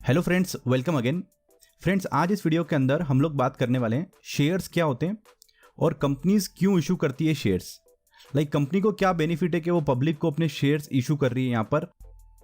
Hello friends, welcome again. Friends, आज इस video के अंदर हम लोग बात करने वाले हैं शेयर्स क्या होते हैं और कंपनीज क्यों इशू करती है शेयर्स। कंपनी को क्या बेनिफिट है कि वो पब्लिक को अपने शेयर्स इशू कर रही है। यहाँ पर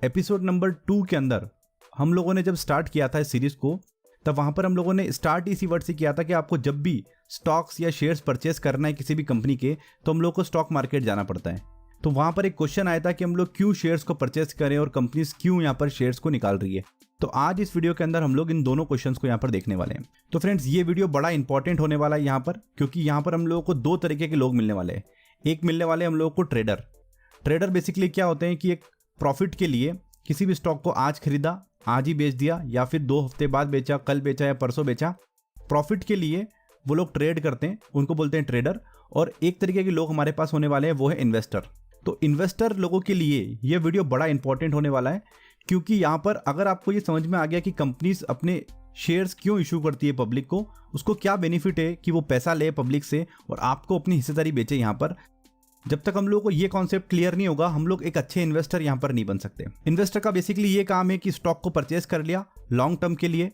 एपिसोड नंबर 2 के अंदर हम लोगों ने जब स्टार्ट किया था इस सीरीज को, तब वहाँ पर हम लोगों ने स्टार्ट इसी वर्ड से किया था कि आपको जब भी स्टॉक्स या शेयर्स परचेस करना है किसी भी कंपनी के, तो हम लोग को स्टॉक मार्केट जाना पड़ता है। तो वहाँ पर एक क्वेश्चन आया था कि हम लोग क्यों शेयर्स को परचेस करें और कंपनीज क्यों यहाँ पर शेयर्स को निकाल रही है। तो आज इस वीडियो के अंदर हम लोग इन दोनों क्वेश्चंस को यहाँ पर देखने वाले हैं। तो फ्रेंड्स, ये वीडियो बड़ा इंपॉर्टेंट होने वाला है यहाँ पर, क्योंकि यहाँ पर हम लोगों को दो तरीके के लोग मिलने वाले हैं। एक मिलने वाले हम लोगों को ट्रेडर बेसिकली क्या होते हैं कि एक प्रॉफिट के लिए किसी भी स्टॉक को आज खरीदा, आज ही बेच दिया, या फिर 2 हफ्ते बाद बेचा, कल बेचा या परसों बेचा। प्रॉफिट के लिए वो लोग ट्रेड करते हैं, उनको बोलते हैं ट्रेडर। और एक तरीके के लोग हमारे पास होने वाले हैं, वो है इन्वेस्टर। तो इन्वेस्टर लोगों के लिए ये वीडियो बड़ा इंपॉर्टेंट होने वाला है, क्योंकि यहाँ पर अगर आपको ये समझ में आ गया कि कंपनीज अपने शेयर्स क्यों इशू करती है पब्लिक को, उसको क्या बेनिफिट है कि वो पैसा ले पब्लिक से और आपको अपनी हिस्सेदारी बेचे। यहाँ पर जब तक हम लोगों को ये कॉन्सेप्ट क्लियर नहीं होगा, हम लोग एक अच्छे इन्वेस्टर यहाँ पर नहीं बन सकते। इन्वेस्टर का बेसिकली ये काम है कि स्टॉक को परचेस कर लिया लॉन्ग टर्म के लिए।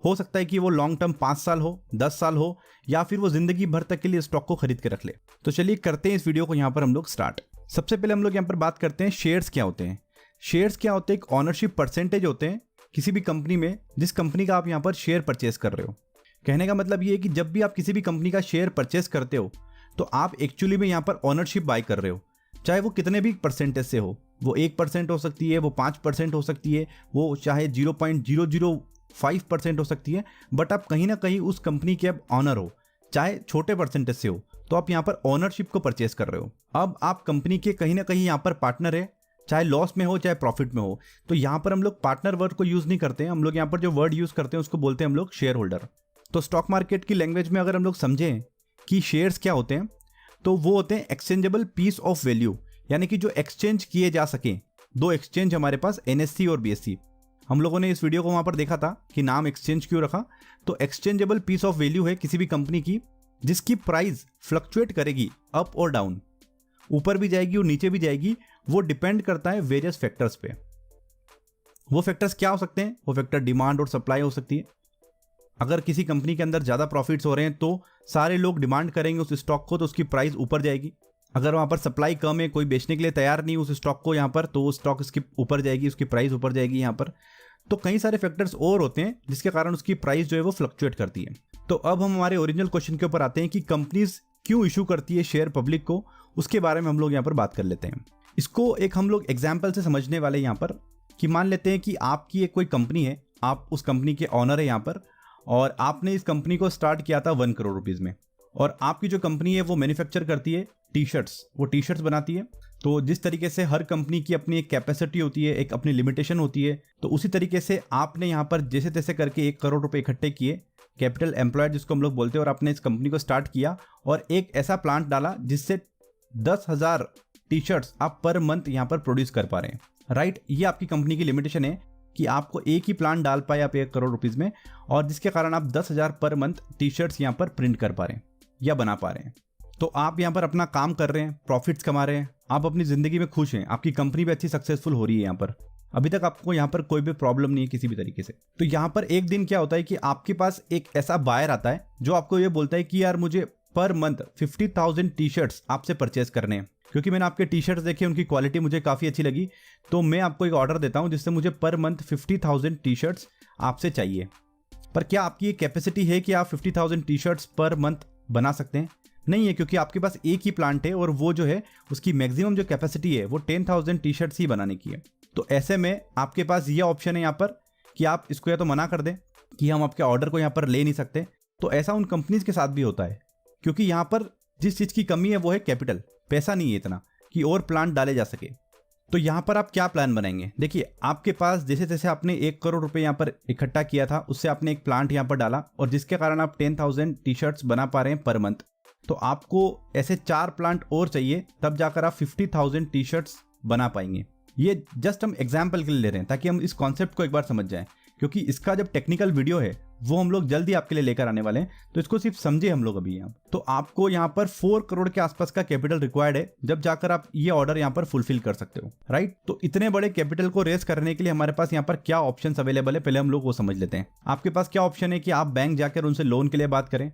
हो सकता है कि वो लॉन्ग टर्म 5 साल हो, 10 साल हो, या फिर वो जिंदगी भर तक के लिए स्टॉक को खरीद के रख ले। तो चलिए करते हैं इस वीडियो को यहाँ पर हम लोग स्टार्ट। सबसे पहले हम लोग यहाँ पर बात करते हैं शेयर्स क्या होते हैं। शेयर्स क्या होते हैं? एक ऑनरशिप परसेंटेज होते हैं किसी भी कंपनी में, जिस कंपनी का आप यहाँ पर शेयर परचेस कर रहे हो। कहने का मतलब ये है कि जब भी आप किसी भी कंपनी का शेयर परचेस करते हो, तो आप एक्चुअली में यहाँ पर ऑनरशिप बाय कर रहे हो, चाहे वो कितने भी परसेंटेज से हो। वो 1% हो सकती है, वो 5% हो सकती है, वो चाहे 0.005% हो सकती है, बट आप कहीं ना कहीं उस कंपनी के अब ऑनर हो, चाहे छोटे परसेंटेज से हो। तो आप यहाँ पर ऑनरशिप को परचेस कर रहे हो। अब आप कंपनी के कहीं ना कहीं यहाँ पर पार्टनर है, चाहे लॉस में हो चाहे प्रॉफिट में हो। तो यहाँ पर हम लोग पार्टनर वर्ड को यूज नहीं करते हैं, हम लोग यहाँ पर जो वर्ड यूज करते हैं उसको बोलते हैं हम लोग शेयर होल्डर। तो स्टॉक मार्केट की लैंग्वेज में अगर हम लोग समझें कि शेयर्स क्या होते हैं, तो वो होते हैं एक्सचेंजेबल पीस ऑफ वैल्यू, यानी कि जो एक्सचेंज किए जा सके। 2 एक्सचेंज हमारे पास, NSE और BSE। हम लोगों ने इस वीडियो को वहां पर देखा था कि नाम एक्सचेंज क्यों रखा। तो एक्सचेंजेबल पीस ऑफ वैल्यू है किसी भी कंपनी की जिसकी प्राइस फ्लक्चुएट करेगी अप और डाउन, ऊपर भी जाएगी और नीचे भी जाएगी। वो डिपेंड करता है वेरियस फैक्टर्स पे। वो फैक्टर्स क्या हो सकते हैं? वो फैक्टर डिमांड और सप्लाई हो सकती है। अगर किसी कंपनी के अंदर ज्यादा प्रॉफिट्स हो रहे हैं तो सारे लोग डिमांड करेंगे उस स्टॉक को, तो उसकी प्राइस ऊपर जाएगी। अगर वहां पर सप्लाई कम है, कोई बेचने के लिए तैयार नहीं उस स्टॉक को यहाँ पर, तो वो स्टॉक इसकी ऊपर जाएगी, उसकी प्राइस ऊपर जाएगी यहाँ पर। तो कई सारे फैक्टर्स और होते हैं जिसके कारण उसकी प्राइस जो है वो फ्लक्चुएट करती है। तो अब हम हमारे ओरिजिनल क्वेश्चन के ऊपर आते हैं कि कंपनीज क्यों इशू करती है शेयर पब्लिक को, उसके बारे में हम लोग यहाँ पर बात कर लेते हैं। इसको एक हम लोग एग्जाम्पल से समझने वाले यहाँ पर, कि मान लेते हैं कि आपकी एक कोई कंपनी है, आप उस कंपनी के ऑनर है यहाँ पर, और आपने इस कंपनी को स्टार्ट किया था 1 करोड़ रुपीज में। और आपकी जो कंपनी है वो मैन्युफैक्चर करती है टी-शर्ट्स, वो टी-शर्ट्स बनाती है। तो जिस तरीके से हर कंपनी की अपनी एक कैपेसिटी होती है, एक अपनी लिमिटेशन होती है, तो उसी तरीके से आपने यहाँ पर जैसे तैसे करके 1 करोड़ रुपए इकट्ठे किए, कैपिटल एम्प्लॉयड जिसको हम लोग बोलते हैं, और आपने इस कंपनी को स्टार्ट किया और एक ऐसा प्लांट डाला जिससे 10,000 टी-शर्ट्स आप पर मंथ यहाँ पर प्रोड्यूस कर पा रहे हैं। राइट, ये आपकी कंपनी की लिमिटेशन है कि आपको एक ही प्लांट डाल पाए आप 1 करोड़ रुपीज में, और जिसके कारण आप 10,000 पर मंथ टी-शर्ट्स यहाँ पर प्रिंट कर पा रहे हैं या बना पा रहे हैं। तो आप यहाँ पर अपना काम कर रहे हैं, प्रॉफिट्स कमा रहे हैं, आप अपनी जिंदगी में खुश हैं, आपकी कंपनी भी अच्छी सक्सेसफुल हो रही है यहाँ पर। अभी तक आपको यहाँ पर कोई भी प्रॉब्लम नहीं है किसी भी तरीके से। तो यहाँ पर एक दिन क्या होता है कि आपके पास एक ऐसा बायर आता है जो आपको ये बोलता है कि यार मुझे पर मंथ 50,000 टी-शर्ट्स आपसे परचेस करने हैं, क्योंकि मैंने आपके टी-शर्ट्स देखे, उनकी क्वालिटी मुझे काफ़ी अच्छी लगी, तो मैं आपको एक ऑर्डर देता हूं जिससे मुझे पर मंथ 50,000 टी-शर्ट्स आपसे चाहिए। पर क्या आपकी ये कैपेसिटी है कि आप 50,000 टी-शर्ट्स पर मंथ बना सकते हैं? नहीं है, क्योंकि आपके पास एक ही प्लांट है और वो जो है उसकी मैक्सिमम जो कैपेसिटी है वो 10,000 टी-शर्ट्स ही बनाने की है। तो ऐसे में आपके पास ये ऑप्शन है यहाँ पर कि आप इसको या तो मना कर दें कि हम आपके ऑर्डर को यहाँ पर ले नहीं सकते। तो ऐसा उन कंपनीज के साथ भी होता है, क्योंकि यहाँ पर जिस चीज़ की कमी है वो है कैपिटल, पैसा नहीं है इतना कि और प्लांट डाले जा सके। तो यहाँ पर आप क्या प्लान बनाएंगे? देखिए, आपके पास जैसे जैसे आपने 1 करोड़ रुपए यहाँ पर इकट्ठा किया था, उससे आपने एक प्लांट यहाँ पर डाला, और जिसके कारण आप 10,000 टी-शर्ट्स बना पा रहे हैं पर मंथ। तो आपको ऐसे 4 प्लांट और चाहिए, तब जाकर आप 50,000 टी-शर्ट्स बना पाएंगे। ये जस्ट हम एग्जाम्पल के लिए ले रहे हैं ताकि हम इस कॉन्सेप्ट को एक बार समझ जाएं, क्योंकि इसका जब टेक्निकल वीडियो है वो हम लोग जल्दी आपके लिए लेकर आने वाले हैं, तो इसको सिर्फ समझे हम लोग अभी यहाँ। तो आपको यहाँ पर 4 करोड़ के आसपास का कैपिटल रिक्वायर्ड है, जब जाकर आप ये ऑर्डर यहाँ पर फुलफिल कर सकते हो, राइट। तो इतने बड़े कैपिटल को रेस करने के लिए हमारे पास यहाँ पर क्या ऑप्शन अवेलेबल है, पहले हम लोग वो समझ लेते हैं। आपके पास क्या ऑप्शन है कि आप बैंक जाकर उनसे लोन के लिए बात करें,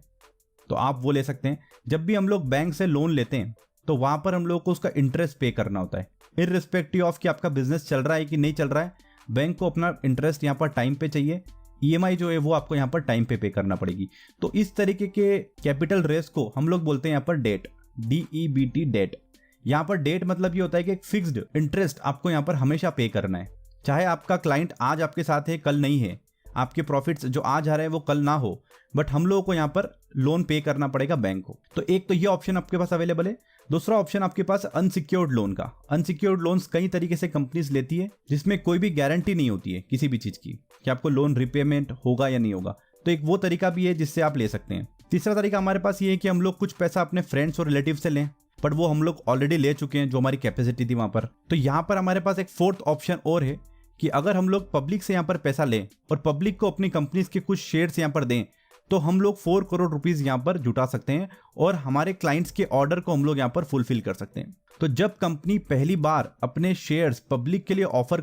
तो आप वो ले सकते हैं। जब भी हम लोग बैंक से लोन लेते हैं तो वहां पर हम लोग को उसका इंटरेस्ट पे करना होता है, इररिस्पेक्टिव ऑफ कि आपका बिजनेस चल रहा है कि नहीं चल रहा है। बैंक को अपना इंटरेस्ट यहाँ पर टाइम पे चाहिए, ईएमआई जो है वो आपको यहाँ पर टाइम पे करना पड़ेगी। तो इस तरीके के कैपिटल रेस को हम लोग बोलते हैं यहाँ पर डेट, DEBT, डेट। यहाँ पर डेट मतलब ये होता है कि एक फिक्स्ड इंटरेस्ट आपको यहाँ पर हमेशा पे करना है, चाहे आपका क्लाइंट आज आपके साथ है कल नहीं है, आपके प्रॉफिट्स जो आज आ रहे हैं वो कल ना हो, बट हम लोगों को यहाँ पर लोन पे करना पड़ेगा बैंक को। तो एक तो ये ऑप्शन आपके पास अवेलेबल है। दूसरा ऑप्शन आपके पास अनसिक्योर्ड लोन का। अनसिक्योर्ड लोन्स कई तरीके से कंपनीज लेती है, जिसमें कोई भी गारंटी नहीं होती है किसी भी चीज की कि आपको लोन रिपेमेंट होगा या नहीं होगा। तो एक वो तरीका भी है जिससे आप ले सकते हैं। तीसरा तरीका हमारे पास ये है कि हम लोग कुछ पैसा अपने फ्रेंड्स और रिलेटिव से लें, बट वो हम लोग ऑलरेडी ले चुके हैं जो हमारी कैपेसिटी थी वहां पर। तो यहाँ पर हमारे पास एक फोर्थ ऑप्शन और है कि अगर हम लोग पब्लिक से यहाँ पर पैसा लें और पब्लिक को अपनी कंपनीज के कुछ शेयर्स यहाँ पर दें, तो हम लोग 4 करोड़ रुपीस यहाँ पर जुटा सकते हैं और हमारे क्लाइंट्स के ऑर्डर को हम लोग यहाँ पर फुलफिल कर सकते हैं। तो जब कंपनी पहली बार अपने शेयर्स पब्लिक के लिए ऑफर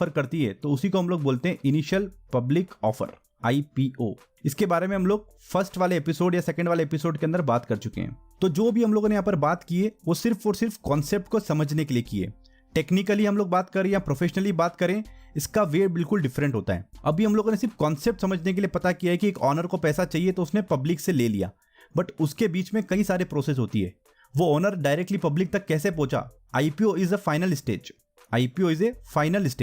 करती है, तो उसी को हम लोग बोलते हैं इनिशियल पब्लिक ऑफर, IPO। इसके बारे में हम लोग फर्स्ट वाले एपिसोड या सेकंड वाले एपिसोड के अंदर बात कर चुके हैं। तो जो भी हम लोगों ने यहाँ पर बात की है वो सिर्फ और सिर्फ कॉन्सेप्ट को समझने के लिए की है। टेक्निकली हम लोग बात करें या प्रोफेशनली बात करें, इसका वे बिल्कुल डिफरेंट होता है। अभी हम लोगों ने सिर्फ कॉन्सेप्ट समझने के लिए पता किया है कि एक ऑनर को पैसा चाहिए तो उसने पब्लिक से ले लिया, बट उसके बीच में कई सारे प्रोसेस होती है। वो ऑनर डायरेक्टली पब्लिक तक कैसे पहुंचा? IPO is a final stage.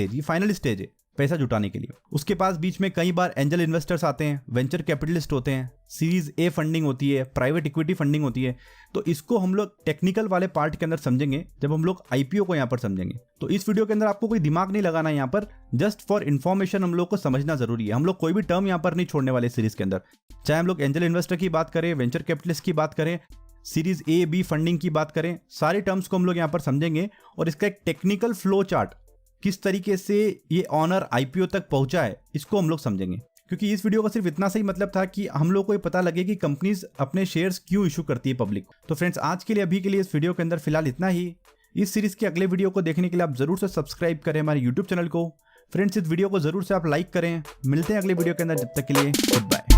ये फाइनल स्टेज है पैसा जुटाने के लिए। उसके पास बीच में कई बार एंजल इन्वेस्टर्स आते हैं, वेंचर कैपिटलिस्ट होते हैं, सीरीज A फंडिंग होती है, प्राइवेट इक्विटी फंडिंग होती है। तो इसको हम लोग टेक्निकल वाले पार्ट के अंदर समझेंगे जब हम लोग IPO को यहाँ पर समझेंगे। तो इस वीडियो के अंदर आपको कोई दिमाग नहीं लगाना है, यहाँ पर जस्ट फॉर इन्फॉर्मेशन हम लोग को समझना जरूरी है। हम लोग कोई भी टर्म यहाँ पर नहीं छोड़ने वाले सीरीज के अंदर, चाहे हम लोग एंजल इन्वेस्टर की बात करें, वेंचर कैपिटलिस्ट की बात करें, सीरीज A B फंडिंग की बात करें, सारी टर्म्स को हम लोग यहाँ पर समझेंगे और इसका एक टेक्निकल फ्लो चार्ट, किस तरीके से ये ऑनर IPO तक पहुंचा है, इसको हम लोग समझेंगे। क्योंकि इस वीडियो का सिर्फ इतना सही मतलब था कि हम लोग को ये पता लगे कि कंपनीज अपने शेयर्स क्यों इशू करती है पब्लिक। तो फ्रेंड्स, आज के लिए अभी के लिए इस वीडियो के अंदर फिलहाल इतना ही। इस सीरीज के अगले वीडियो को देखने के लिए आप जरूर से सब्सक्राइब करें हमारे यूट्यूब चैनल को। फ्रेंड्स, इस वीडियो को जरूर से आप लाइक करें। मिलते हैं अगले वीडियो के अंदर, जब तक के लिए गुड बाय।